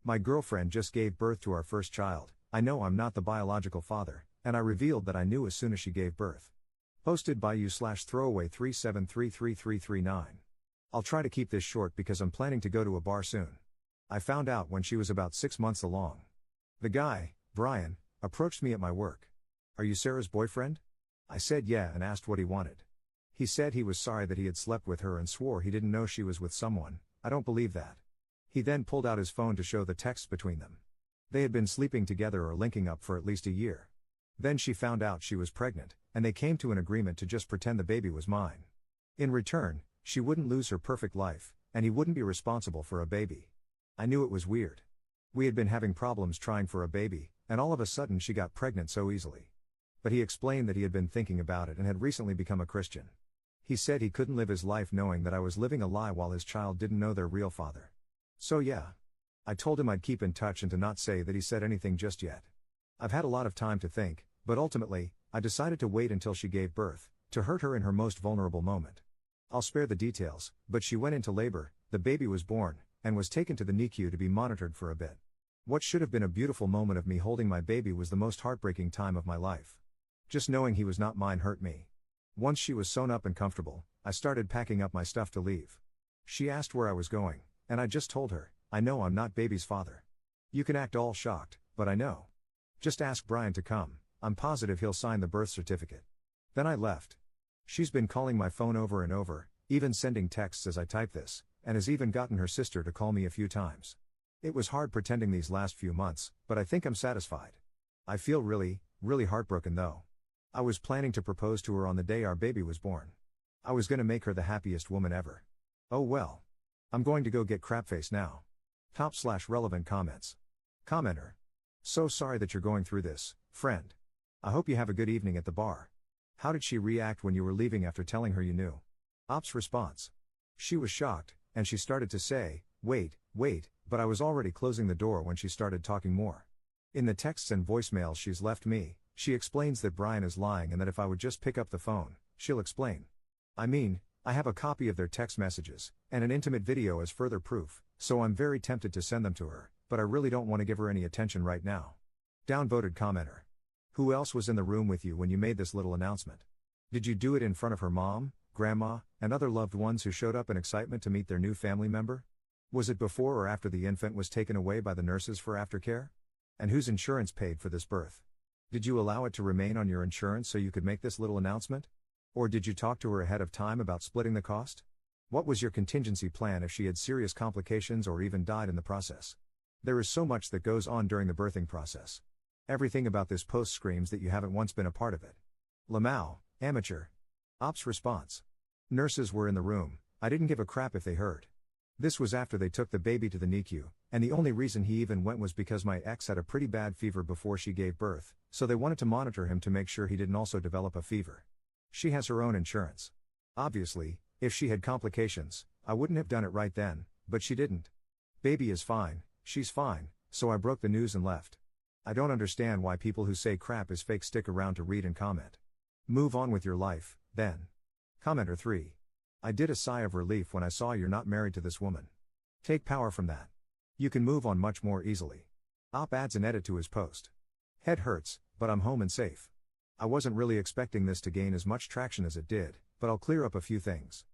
My girlfriend just gave birth to our first child. I know I'm not the biological father, and I revealed that I knew as soon as she gave birth. Posted by you/throwaway37333339. I'll try to keep this short because I'm planning to go to a bar soon. I found out when she was about 6 months along. The guy, Brian, approached me at my work. "Are you Sarah's boyfriend?" I said yeah and asked what he wanted. He said he was sorry that he had slept with her and swore he didn't know she was with someone. I don't believe that. He then pulled out his phone to show the texts between them. They had been sleeping together or linking up for at least a year. Then she found out she was pregnant, and they came to an agreement to just pretend the baby was mine. In return, she wouldn't lose her perfect life, and he wouldn't be responsible for a baby. I knew it was weird. We had been having problems trying for a baby, and all of a sudden she got pregnant so easily. But he explained that he had been thinking about it and had recently become a Christian. He said he couldn't live his life knowing that I was living a lie while his child didn't know their real father. So yeah. I told him I'd keep in touch and to not say that he said anything just yet. I've had a lot of time to think, but ultimately, I decided to wait until she gave birth, to hurt her in her most vulnerable moment. I'll spare the details, but she went into labor, the baby was born, and was taken to the NICU to be monitored for a bit. What should have been a beautiful moment of me holding my baby was the most heartbreaking time of my life. Just knowing he was not mine hurt me. Once she was sewn up and comfortable, I started packing up my stuff to leave. She asked where I was going, and I just told her, "I know I'm not baby's father." "You can act all shocked, but I know. Just ask Brian to come, I'm positive he'll sign the birth certificate." Then I left. She's been calling my phone over and over, even sending texts as I type this, and has even gotten her sister to call me a few times. It was hard pretending these last few months, but I think I'm satisfied. I feel really heartbroken though. I was planning to propose to her on the day our baby was born. I was gonna make her the happiest woman ever. Oh well. I'm going to go get crapface now. Top/relevant comments. Commenter. So sorry that you're going through this, friend. I hope you have a good evening at the bar. How did she react when you were leaving after telling her you knew? Ops response. She was shocked, and she started to say, wait, but I was already closing the door when she started talking more. In the texts and voicemails she's left me, she explains that Brian is lying and that if I would just pick up the phone, she'll explain. I mean, I have a copy of their text messages, and an intimate video as further proof, so I'm very tempted to send them to her, but I really don't want to give her any attention right now. Downvoted commenter. Who else was in the room with you when you made this little announcement? Did you do it in front of her mom, grandma, and other loved ones who showed up in excitement to meet their new family member? Was it before or after the infant was taken away by the nurses for aftercare? And whose insurance paid for this birth? Did you allow it to remain on your insurance so you could make this little announcement? Or did you talk to her ahead of time about splitting the cost? What was your contingency plan if she had serious complications or even died in the process? There is so much that goes on during the birthing process. Everything about this post screams that you haven't once been a part of it. Lamau, amateur. Ops response. Nurses were in the room, I didn't give a crap if they heard. This was after they took the baby to the NICU, and the only reason he even went was because my ex had a pretty bad fever before she gave birth, so they wanted to monitor him to make sure he didn't also develop a fever. She has her own insurance. Obviously, if she had complications, I wouldn't have done it right then, but she didn't. Baby is fine, she's fine, so I broke the news and left. I don't understand why people who say crap is fake stick around to read and comment. Move on with your life, then. Commenter 3. I did a sigh of relief when I saw you're not married to this woman. Take power from that. You can move on much more easily. Op adds an edit to his post. Head hurts, but I'm home and safe. I wasn't really expecting this to gain as much traction as it did, but I'll clear up a few things.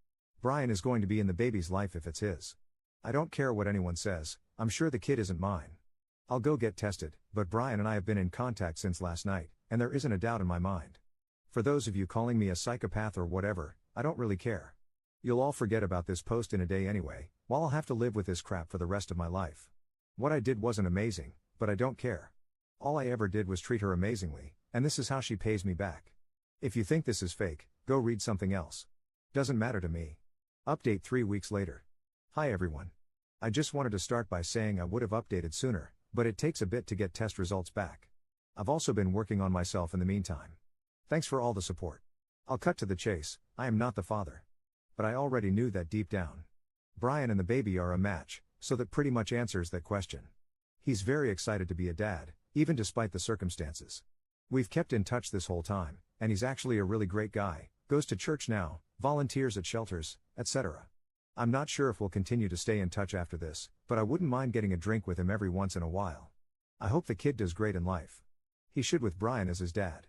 Brian is going to be in the baby's life if it's his. I don't care what anyone says, I'm sure the kid isn't mine. I'll go get tested, but Brian and I have been in contact since last night, and there isn't a doubt in my mind. For those of you calling me a psychopath or whatever, I don't really care. You'll all forget about this post in a day anyway, while I'll have to live with this crap for the rest of my life. What I did wasn't amazing, but I don't care. All I ever did was treat her amazingly, and this is how she pays me back. If you think this is fake, go read something else. Doesn't matter to me. Update 3 weeks later. Hi everyone. I just wanted to start by saying I would have updated sooner, but it takes a bit to get test results back. I've also been working on myself in the meantime. Thanks for all the support. I'll cut to the chase, I am not the father. But I already knew that deep down. Brian and the baby are a match, so that pretty much answers that question. He's very excited to be a dad, even despite the circumstances. We've kept in touch this whole time, and he's actually a really great guy, goes to church now, volunteers at shelters, etc. I'm not sure if we'll continue to stay in touch after this, but I wouldn't mind getting a drink with him every once in a while. I hope the kid does great in life. He should with Brian as his dad.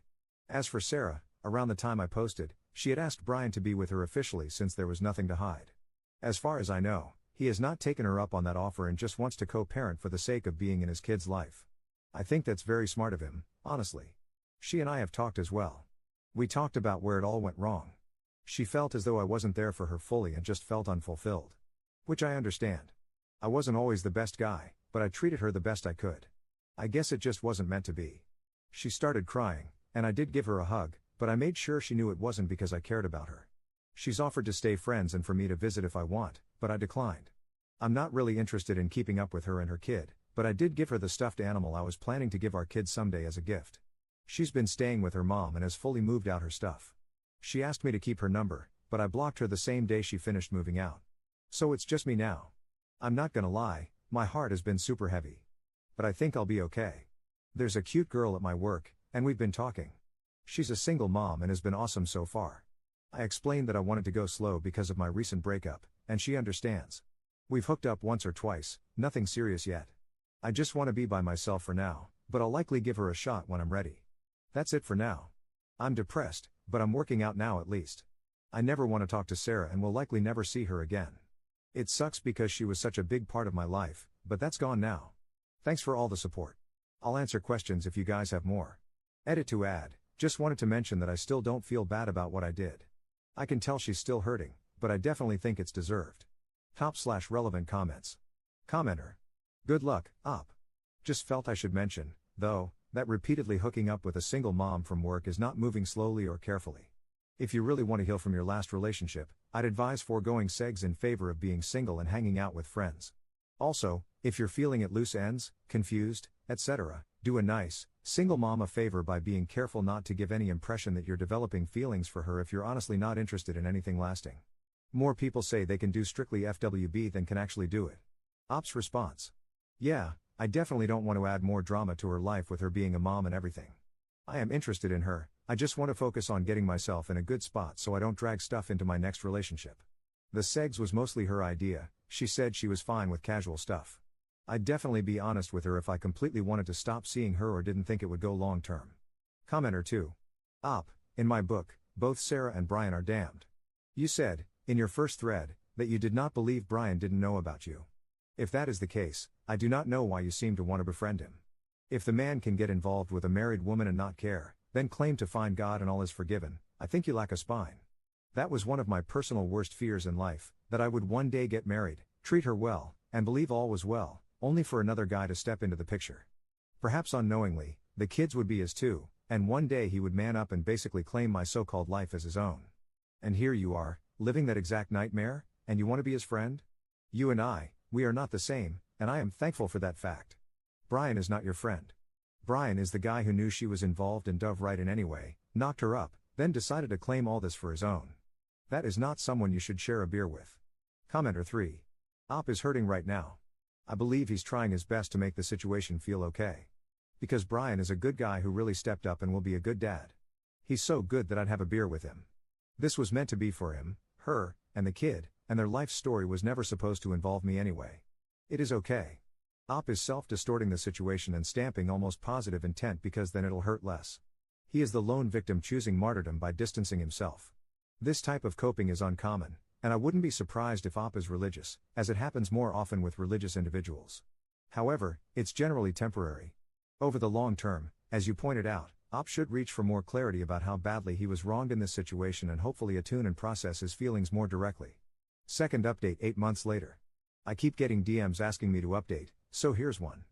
As for Sarah, around the time I posted, she had asked Brian to be with her officially since there was nothing to hide. As far as I know, he has not taken her up on that offer and just wants to co-parent for the sake of being in his kid's life. I think that's very smart of him, honestly. She and I have talked as well. We talked about where it all went wrong. She felt as though I wasn't there for her fully and just felt unfulfilled. Which I understand. I wasn't always the best guy, but I treated her the best I could. I guess it just wasn't meant to be. She started crying, and I did give her a hug, but I made sure she knew it wasn't because I cared about her. She's offered to stay friends and for me to visit if I want, but I declined. I'm not really interested in keeping up with her and her kid, but I did give her the stuffed animal I was planning to give our kid someday as a gift. She's been staying with her mom and has fully moved out her stuff. She asked me to keep her number, but I blocked her the same day she finished moving out. So it's just me now. I'm not gonna lie, my heart has been super heavy. But I think I'll be okay. There's a cute girl at my work, and we've been talking. She's a single mom and has been awesome so far. I explained that I wanted to go slow because of my recent breakup, and she understands. We've hooked up once or twice, nothing serious yet. I just want to be by myself for now, but I'll likely give her a shot when I'm ready. That's it for now. I'm depressed, but I'm working out now at least. I never want to talk to Sarah and will likely never see her again. It sucks because she was such a big part of my life, but that's gone now. Thanks for all the support. I'll answer questions if you guys have more. Edit to add, just wanted to mention that I still don't feel bad about what I did. I can tell she's still hurting, but I definitely think it's deserved. Top/relevant comments. Commenter. Good luck, Op. Just felt I should mention, though, that repeatedly hooking up with a single mom from work is not moving slowly or carefully. If you really want to heal from your last relationship, I'd advise foregoing sex in favor of being single and hanging out with friends. Also, if you're feeling at loose ends, confused, etc., do a nice, single mom a favor by being careful not to give any impression that you're developing feelings for her if you're honestly not interested in anything lasting. More people say they can do strictly FWB than can actually do it. Op's response. Yeah, I definitely don't want to add more drama to her life with her being a mom and everything. I am interested in her, I just want to focus on getting myself in a good spot so I don't drag stuff into my next relationship. The segs was mostly her idea, she said she was fine with casual stuff. I'd definitely be honest with her if I completely wanted to stop seeing her or didn't think it would go long term. Commenter 2. Op, in my book, both Sarah and Brian are damned. You said, in your first thread, that you did not believe Brian didn't know about you. If that is the case, I do not know why you seem to want to befriend him. If the man can get involved with a married woman and not care, then claim to find God and all is forgiven, I think you lack a spine. That was one of my personal worst fears in life, that I would one day get married, treat her well, and believe all was well, only for another guy to step into the picture. Perhaps unknowingly, the kids would be his too, and one day he would man up and basically claim my so-called life as his own. And here you are, living that exact nightmare, and you want to be his friend? You and I, we are not the same, and I am thankful for that fact. Brian is not your friend. Brian is the guy who knew she was involved and dove right in anyway, knocked her up, then decided to claim all this for his own. That is not someone you should share a beer with. Commenter 3. Op is hurting right now. I believe he's trying his best to make the situation feel okay. Because Brian is a good guy who really stepped up and will be a good dad. He's so good that I'd have a beer with him. This was meant to be for him, her, and the kid, and their life story was never supposed to involve me anyway. It is okay. Op is self-distorting the situation and stamping almost positive intent because then it'll hurt less. He is the lone victim choosing martyrdom by distancing himself. This type of coping is uncommon, and I wouldn't be surprised if Op is religious, as it happens more often with religious individuals. However, it's generally temporary. Over the long term, as you pointed out, Op should reach for more clarity about how badly he was wronged in this situation and hopefully attune and process his feelings more directly. Second update 8 months later. I keep getting DMs asking me to update, so here's one.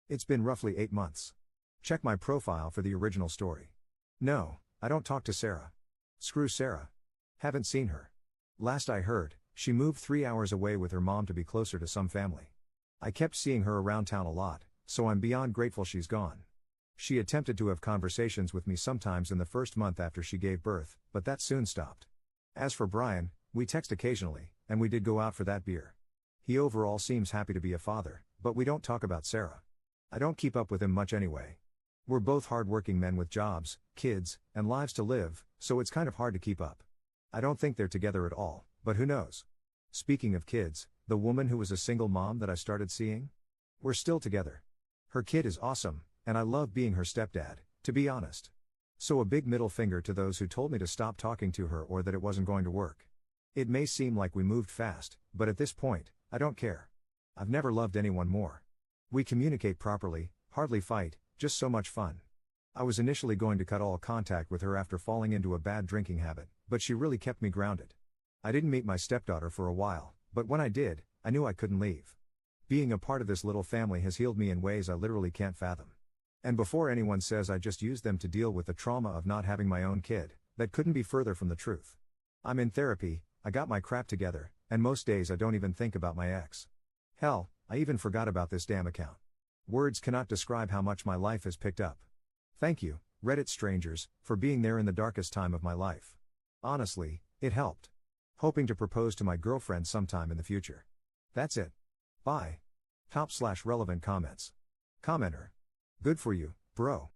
It's been roughly 8 months. Check my profile for the original story. No, I don't talk to Sarah. Screw Sarah. Haven't seen her. Last I heard, she moved 3 hours away with her mom to be closer to some family. I kept seeing her around town a lot, so I'm beyond grateful she's gone. She attempted to have conversations with me sometimes in the first month after she gave birth, but that soon stopped. As for Brian, we text occasionally, and we did go out for that beer. He overall seems happy to be a father, but we don't talk about Sarah. I don't keep up with him much anyway. We're both hard-working men with jobs, kids, and lives to live, so it's kind of hard to keep up. I don't think they're together at all, but who knows? Speaking of kids, the woman who was a single mom that I started seeing? We're still together. Her kid is awesome, and I love being her stepdad, to be honest. So a big middle finger to those who told me to stop talking to her or that it wasn't going to work. It may seem like we moved fast, but at this point, I don't care. I've never loved anyone more. We communicate properly, hardly fight, just so much fun. I was initially going to cut all contact with her after falling into a bad drinking habit, but she really kept me grounded. I didn't meet my stepdaughter for a while, but when I did, I knew I couldn't leave. Being a part of this little family has healed me in ways I literally can't fathom. And before anyone says I just used them to deal with the trauma of not having my own kid, that couldn't be further from the truth. I'm in therapy, I got my crap together, and most days I don't even think about my ex. Hell, I even forgot about this damn account. Words cannot describe how much my life has picked up. Thank you, Reddit strangers, for being there in the darkest time of my life. Honestly, it helped. Hoping to propose to my girlfriend sometime in the future. That's it. Bye. Top/relevant comments. Commenter. Good for you, bro.